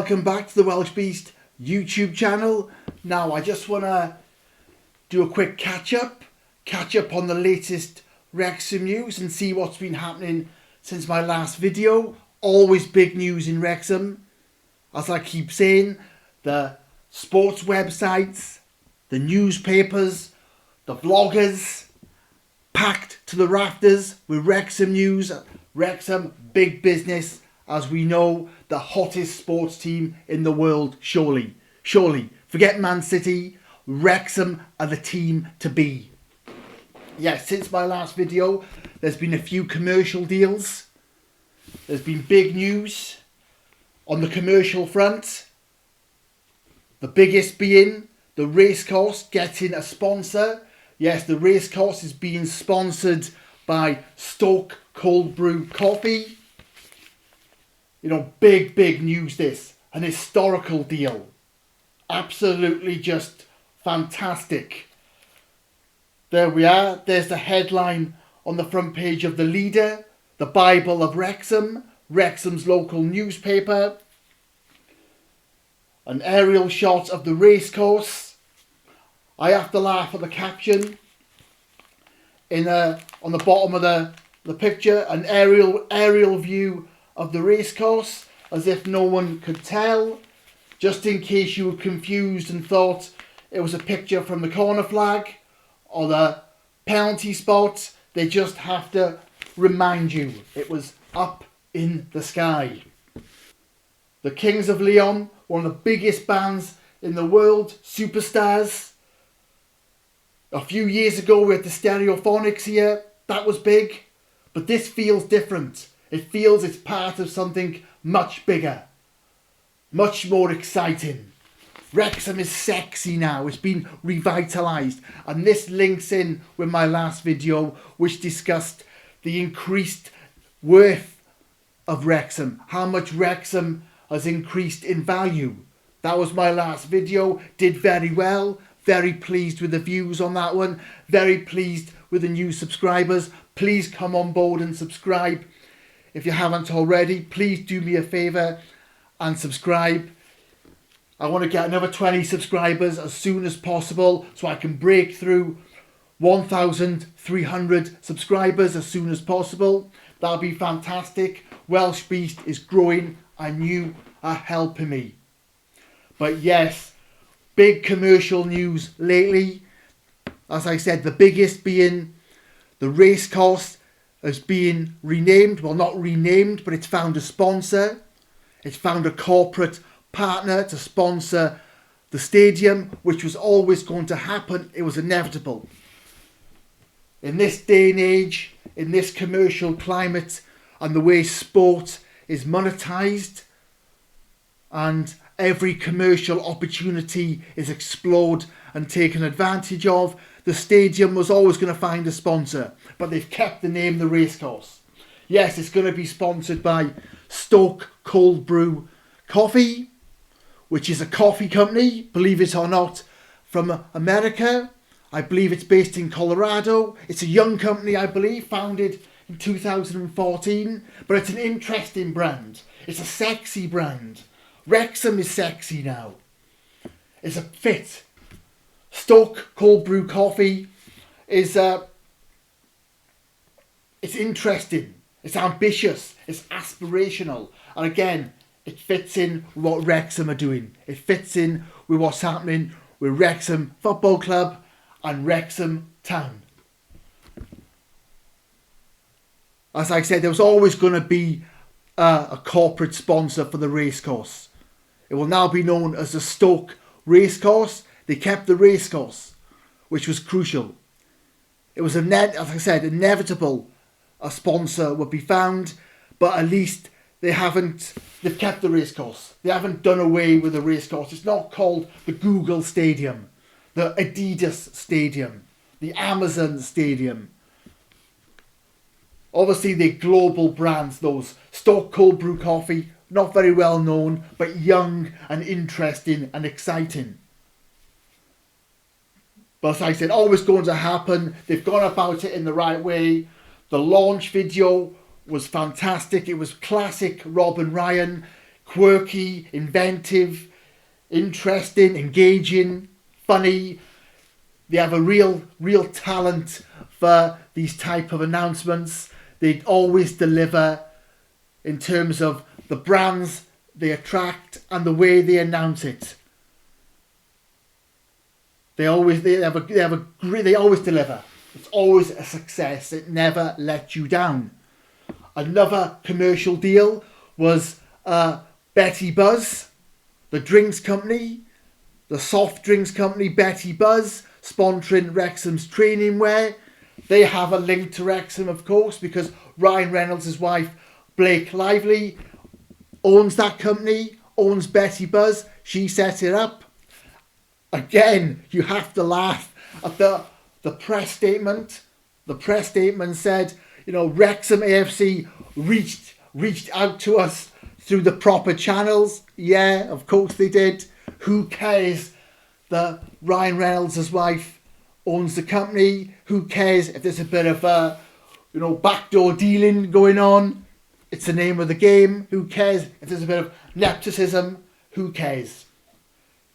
welcome back to the Welsh Beast YouTube channel. Now I just want to do a quick catch up on the latest Wrexham news and see what's been happening since my last video. Always big news in Wrexham. As I keep saying, the sports websites, the newspapers, the vloggers, packed to the rafters with Wrexham news. Wrexham, big business, as we know, the hottest sports team in the world, surely. Forget Man City, Wrexham are the team to be. Yes, since my last video, there's been a few commercial deals. There's been big news on the commercial front. The biggest being the racecourse getting a sponsor. Yes, the racecourse is being sponsored by Stoke Cold Brew Coffee. You know, big news this. An historical deal. Absolutely just fantastic. There we are. There's the headline on the front page of the Leader. The Bible of Wrexham. Wrexham's local newspaper. An aerial shot of the racecourse. I have to laugh at the caption. On the bottom of the picture, an aerial view of the racecourse, as if no one could tell. Just in case you were confused and thought it was a picture from the corner flag or the penalty spot, they just have to remind you it was up in the sky. The Kings of Leon, one of the biggest bands in the world, superstars. A few years ago we had the Stereophonics here. That was big. But this feels different. It feels it's part of something much bigger. Much more exciting. Wrexham is sexy now. It's been revitalised. And this links in with my last video, which discussed the increased worth of Wrexham. How much Wrexham has increased in value. That was my last video. Did very well. Very pleased with the views on that one. Very pleased with the new subscribers. Please come on board and subscribe. If you haven't already, please do me a favour and subscribe. I want to get another 20 subscribers as soon as possible so I can break through 1,300 subscribers as soon as possible. That'll be fantastic. Welsh Beast is growing and you are helping me. But yes, big commercial news lately. As I said, the biggest being the racecourse has been renamed. Well, not renamed, but it's found a sponsor. It's found a corporate partner to sponsor the stadium, which was always going to happen. It was inevitable. In this day and age, in this commercial climate, and the way sport is monetised, and every commercial opportunity is explored and taken advantage of, the stadium was always going to find a sponsor. But they've kept the name the racecourse. Yes, it's going to be sponsored by Stoke Cold Brew Coffee, which is a coffee company, believe it or not, from America. I believe it's based in Colorado. It's a young company, I believe, founded in 2014. But it's an interesting brand. It's a sexy brand. Wrexham is sexy now. It's a fit. Stoke Cold Brew Coffee is it's interesting. It's ambitious. It's aspirational. And again, it fits in with what Wrexham are doing. It fits in with what's happening with Wrexham Football Club and Wrexham Town. As I said, there was always going to be a corporate sponsor for the racecourse. It will now be known as the Stoke Racecourse. They kept the racecourse, which was crucial. It was, as I said, inevitable a sponsor would be found, but at least they've kept the racecourse. They haven't done away with the racecourse. It's not called the Google Stadium, the Adidas Stadium, the Amazon Stadium. Obviously, they're global brands, those. Stoke Cold Brew Coffee, not very well known, but young and interesting and exciting. But as I said, always going to happen. They've gone about it in the right way. The launch video was fantastic. It was classic Rob and Ryan. quirky, inventive, interesting, engaging, funny. They have a real talent for these type of announcements. They always deliver in terms of the brands they attract and the way they announce it. They always deliver. It's always a success. It never lets you down. Another commercial deal was Betty Buzz, the drinks company, the soft drinks company Betty Buzz, sponsoring Wrexham's training wear. They have a link to Wrexham, of course, because Ryan Reynolds' wife, Blake Lively, owns that company, owns Betty Buzz. She set it up. Again, you have to laugh at the press statement. The press statement said, Wrexham AFC reached out to us through the proper channels. Yeah, of course they did. Who cares that Ryan Reynolds' wife owns the company? Who cares if there's a bit of backdoor dealing going on? It's the name of the game. Who cares if there's a bit of nepotism? Who cares?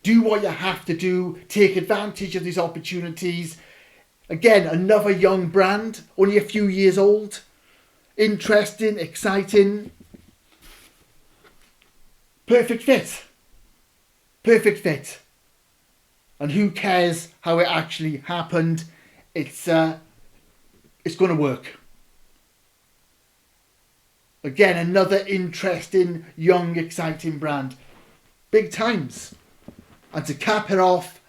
Do what you have to do. Take advantage of these opportunities. Again, another young brand, only a few years old. Interesting, exciting. Perfect fit. Perfect fit. And who cares how it actually happened? It's going to work. Again, another interesting, young, exciting brand. Big times. And to cap it off,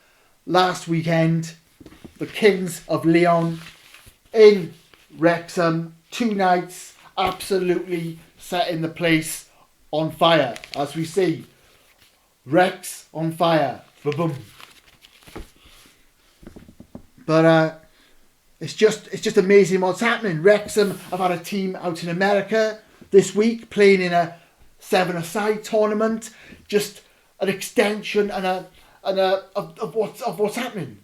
last weekend, the Kings of Leon in Wrexham, 2 nights, absolutely setting the place on fire, as we see. Rex on fire. Ba-boom. But it's just amazing what's happening. Wrexham have had a team out in America this week playing in a 7-a-side tournament. Just an extension of what's happening.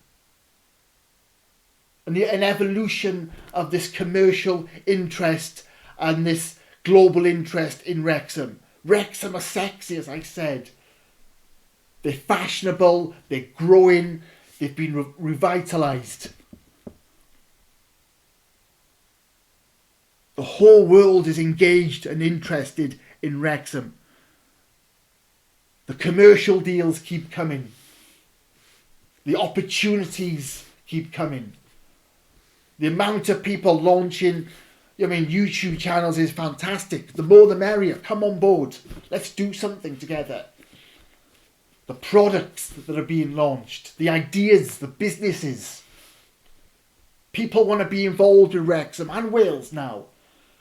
And an evolution of this commercial interest and this global interest in Wrexham. Wrexham are sexy, as I said. They're fashionable, they're growing, they've been revitalised. The whole world is engaged and interested in Wrexham. The commercial deals keep coming. The opportunities keep coming. The amount of people launching, YouTube channels is fantastic. The more the merrier. Come on board. Let's do something together. The products that are being launched, the ideas, the businesses. People want to be involved with Wrexham and Wales now.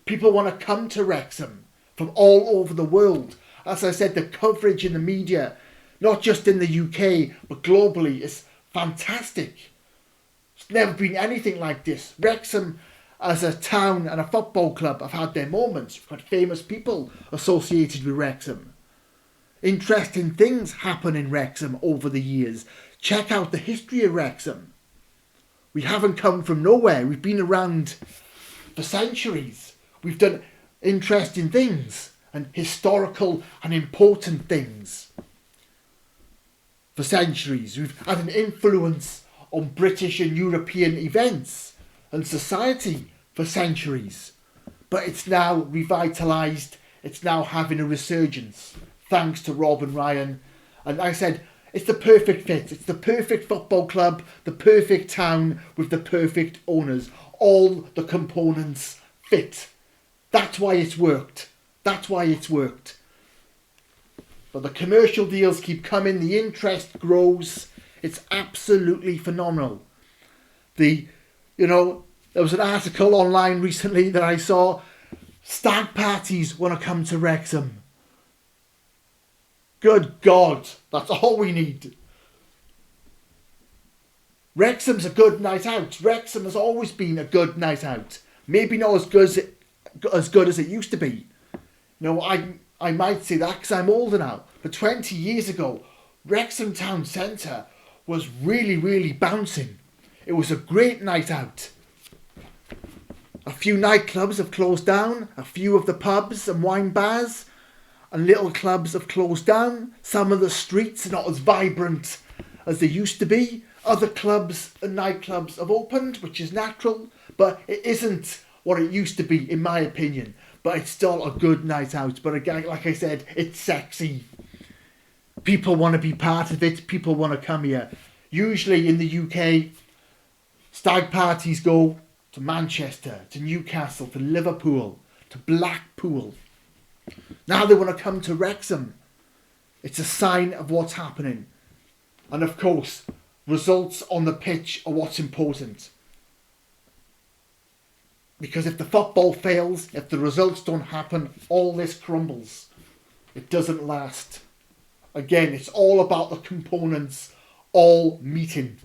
People want to come to Wrexham from all over the world. As I said, the coverage in the media, not just in the UK, but globally, is fantastic. There's never been anything like this. Wrexham, as a town and a football club, have had their moments. We've got famous people associated with Wrexham. Interesting things happen in Wrexham over the years. Check out the history of Wrexham. We haven't come from nowhere. We've been around for centuries. We've done interesting things and historical and important things for centuries. We've had an influence on British and European events and society for centuries. But it's now revitalised. It's now having a resurgence, thanks to Rob and Ryan. And like I said, it's the perfect fit. It's the perfect football club, the perfect town with the perfect owners. All the components fit. That's why it's worked. That's why it's worked. But the commercial deals keep coming. The interest grows. It's absolutely phenomenal. There was an article online recently that I saw. Stag parties want to come to Wrexham. Good God, that's all we need. Wrexham's a good night out. Wrexham has always been a good night out. Maybe not as good as it used to be. I might say that because I'm older now. But 20 years ago, Wrexham Town Centre was really, really bouncing. It was a great night out. A few nightclubs have closed down. A few of the pubs and wine bars and little clubs have closed down. Some of the streets are not as vibrant as they used to be. Other clubs and nightclubs have opened, which is natural, but it isn't what it used to be, in my opinion. But it's still a good night out. But again, like I said, it's sexy. People want to be part of it. People want to come here. Usually in the UK, stag parties go to Manchester, to Newcastle, to Liverpool, to Blackpool. Now they want to come to Wrexham. It's a sign of what's happening. And of course, results on the pitch are what's important. Because if the football fails, if the results don't happen, all this crumbles. It doesn't last. Again, it's all about the components all meeting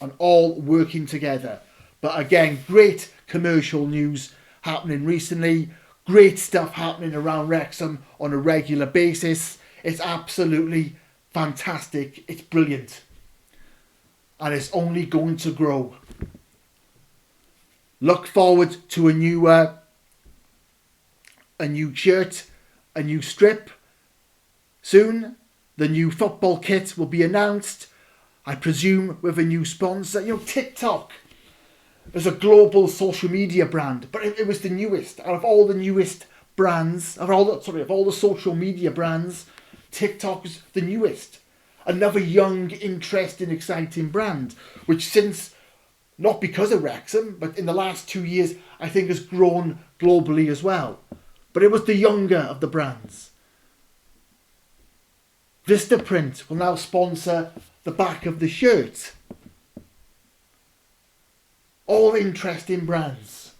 and all working together. But again, great commercial news happening recently. Great stuff happening around Wrexham on a regular basis. It's absolutely fantastic. It's brilliant. And it's only going to grow. Look forward to a new shirt, a new strip soon. The new football kit will be announced, I presume, with a new sponsor. You know, TikTok is a global social media brand, but it was the newest out of all the newest brands. Of all the social media brands, TikTok is the newest. Another young, interesting, exciting brand, which since, not because of Wrexham, but in the last 2 years, I think has grown globally as well. But it was the younger of the brands. Vistaprint will now sponsor the back of the shirt. All interesting brands.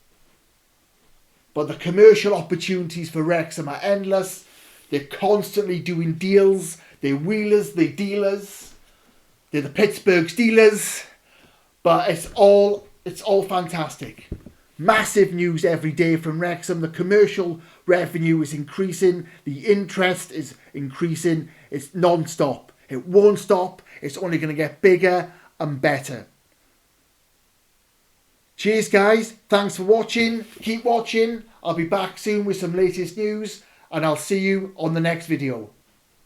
But the commercial opportunities for Wrexham are endless. They're constantly doing deals. They're wheelers, they're dealers. They're the Pittsburgh Steelers. But it's all fantastic. Massive news every day from Wrexham. The commercial revenue is increasing. The interest is increasing. It's non-stop. It won't stop. It's only going to get bigger and better. Cheers, guys. Thanks for watching. Keep watching. I'll be back soon with some latest news. And I'll see you on the next video.